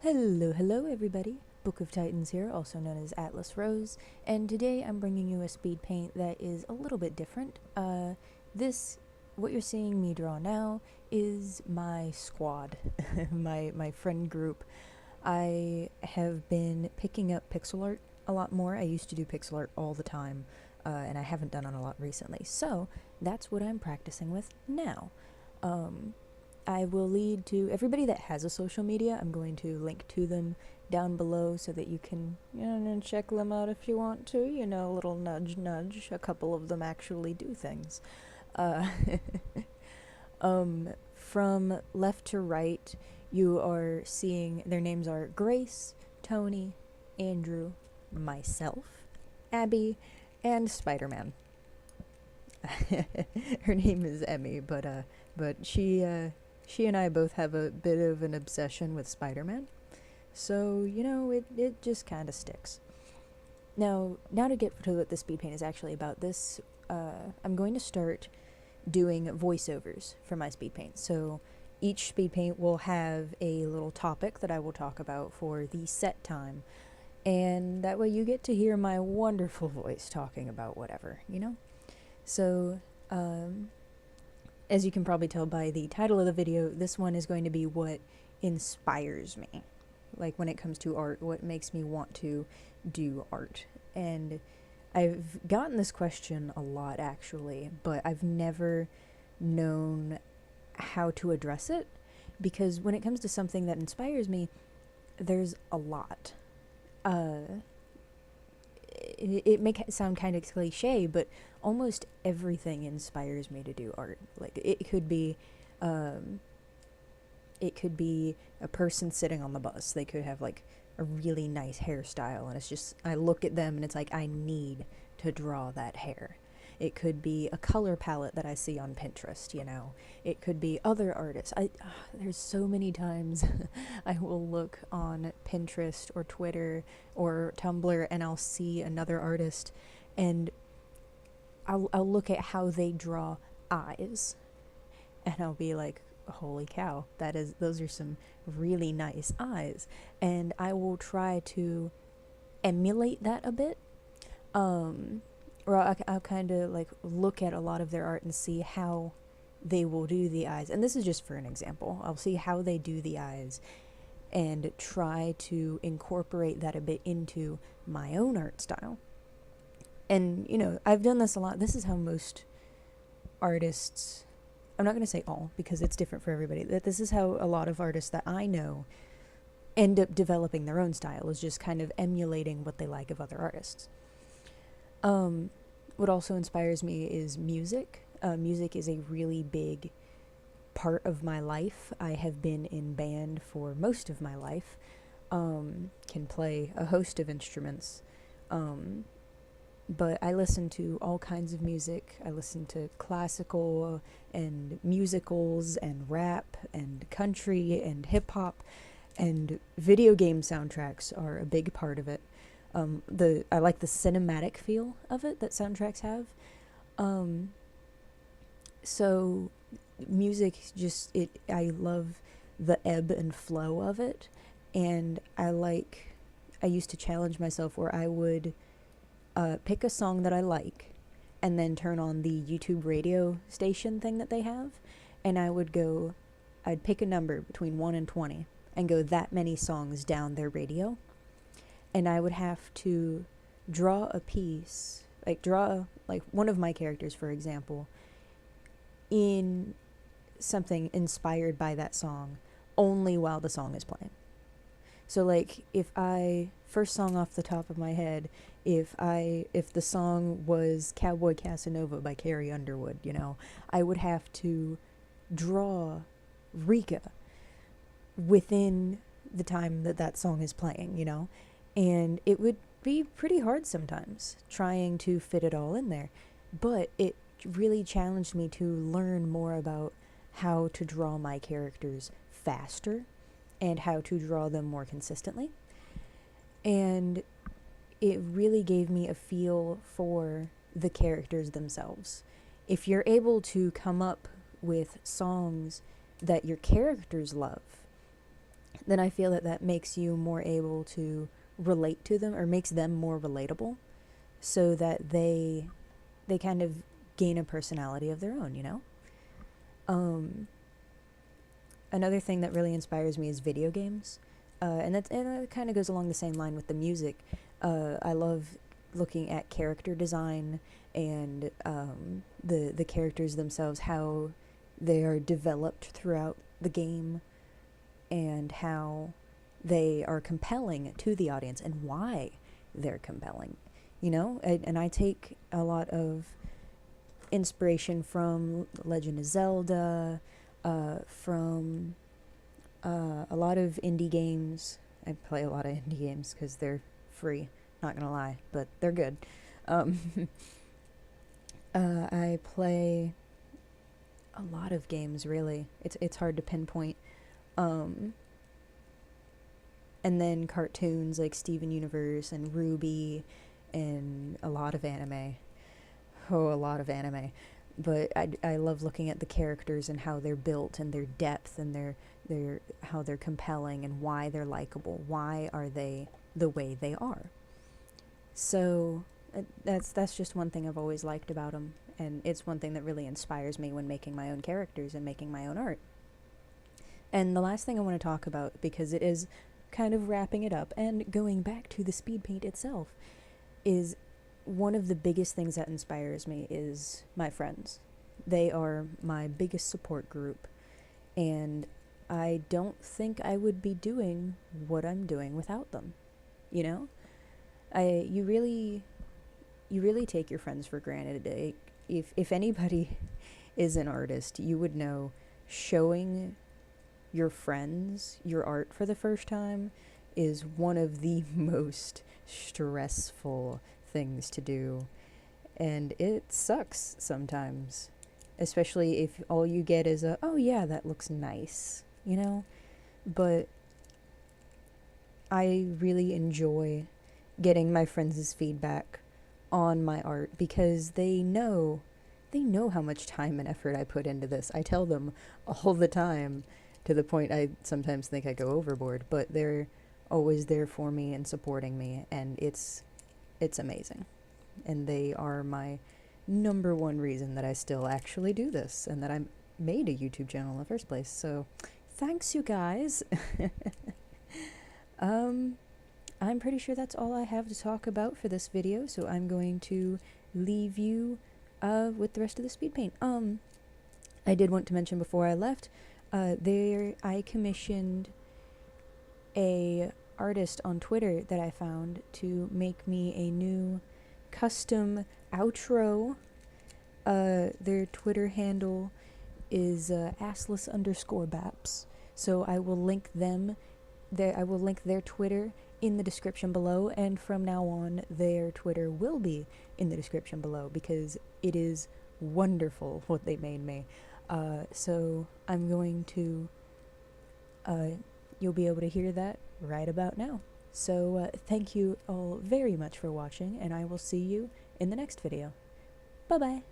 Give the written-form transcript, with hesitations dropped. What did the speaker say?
Hello everybody. Book of Titans here, also known as Atlas Rose, and today I'm bringing you a speed paint that is a little bit different. What you're seeing me draw now is my squad, my friend group. I have been picking up pixel art a lot more. I used to do pixel art all the time, and I haven't done it a lot recently, so that's what I'm practicing with now. I will lead to everybody that has a social media. I'm going to link to them down below so that you can check them out if you want to. A little nudge, nudge. A couple of them actually do things. Uh, from left to right, you are seeing their names are Grace, Tony, Andrew, myself, Abbey, and Spiderman. Her name is Emmie, but she and I both have a bit of an obsession with Spider-Man. So, it just kind of sticks. Now to get to what the speed paint is actually about, I'm going to start doing voiceovers for my speed paint. So each speed paint will have a little topic that I will talk about for the set time. And that way you get to hear my wonderful voice talking about whatever. So, as you can probably tell by the title of the video, this one is going to be what inspires me. Like when it comes to art, what makes me want to do art. And I've gotten this question a lot actually, but I've never known how to address it, because when it comes to something that inspires me, there's a lot. It may sound kind of cliche, but almost everything inspires me to do art. Like it could be a person sitting on the bus. They could have like a really nice hairstyle, and it's just, I look at them and it's like I need to draw that hair. It could be a color palette that I see on Pinterest, It could be other artists. There's so many times I will look on Pinterest or Twitter or Tumblr and I'll see another artist and I'll look at how they draw eyes and I'll be like, holy cow, those are some really nice eyes. And I will try to emulate that a bit. Or I'll kind of like look at a lot of their art and see how they will do the eyes. And this is just for an example. I'll see how they do the eyes and try to incorporate that a bit into my own art style. And, I've done this a lot. This is how most artists, I'm not going to say all because it's different for everybody, that this is how a lot of artists that I know end up developing their own style, is just kind of emulating what they like of other artists. What also inspires me is music. Music is a really big part of my life. I have been in band for most of my life, can play a host of instruments, but I listen to all kinds of music. I listen to classical and musicals and rap and country and hip-hop, and video game soundtracks are a big part of it. I like the cinematic feel of it that soundtracks have. So music I love the ebb and flow of it, and I used to challenge myself where I would pick a song that I like and then turn on the YouTube radio station thing that they have, and I'd pick a number between 1 and 20 and go that many songs down their radio. And I would have to draw a piece, like one of my characters, for example, in something inspired by that song only while the song is playing. So like first song off the top of my head, if the song was Cowboy Casanova by Carrie Underwood, I would have to draw Rika within the time that song is playing, And it would be pretty hard sometimes trying to fit it all in there. But it really challenged me to learn more about how to draw my characters faster and how to draw them more consistently. And it really gave me a feel for the characters themselves. If you're able to come up with songs that your characters love, then I feel that that makes you more able to relate to them, or makes them more relatable, so that they kind of gain a personality of their own, you know? Another thing that really inspires me is video games. And that kind of goes along the same line with the music. I love looking at character design and the characters themselves, how they are developed throughout the game, and how they are compelling to the audience, and why they're compelling. You know, and I take a lot of inspiration from Legend of Zelda, from a lot of indie games. I play a lot of indie games because they're free, not gonna lie, but they're good. I play a lot of games, really. It's hard to pinpoint. And then cartoons like Steven Universe and Ruby, and a lot of anime. Oh, a lot of anime. But I love looking at the characters and how they're built, and their depth, and their how they're compelling, and why they're likable. Why are they the way they are? So that's just one thing I've always liked about them, and it's one thing that really inspires me when making my own characters and making my own art. And the last thing I want to talk about, because it is kind of wrapping it up and going back to the speed paint itself, is one of the biggest things that inspires me is my friends. They are my biggest support group, and I don't think I would be doing what I'm doing without them. You know? You really take your friends for granted. If anybody is an artist, you would know showing your friends your art for the first time is one of the most stressful things to do, and it sucks sometimes, especially if all you get is a, oh yeah, that looks nice, you know? But I really enjoy getting my friends' feedback on my art, because they know how much time and effort I put into this. I tell them all the time, to the point I sometimes think I go overboard, but they're always there for me and supporting me, and it's amazing. And they are my number one reason that I still actually do this, and that I made a YouTube channel in the first place. So thanks, you guys. I'm pretty sure that's all I have to talk about for this video, so I'm going to leave you with the rest of the speed paint. I did want to mention before I left, I commissioned a artist on Twitter that I found to make me a new custom outro. Their Twitter handle is assless_baps, so I will link them there. I will link their Twitter in the description below, and from now on their Twitter will be in the description below, because it is wonderful what they made me. So I'm going to you'll be able to hear that right about now. So thank you all very much for watching, and I will see you in the next video. Bye bye.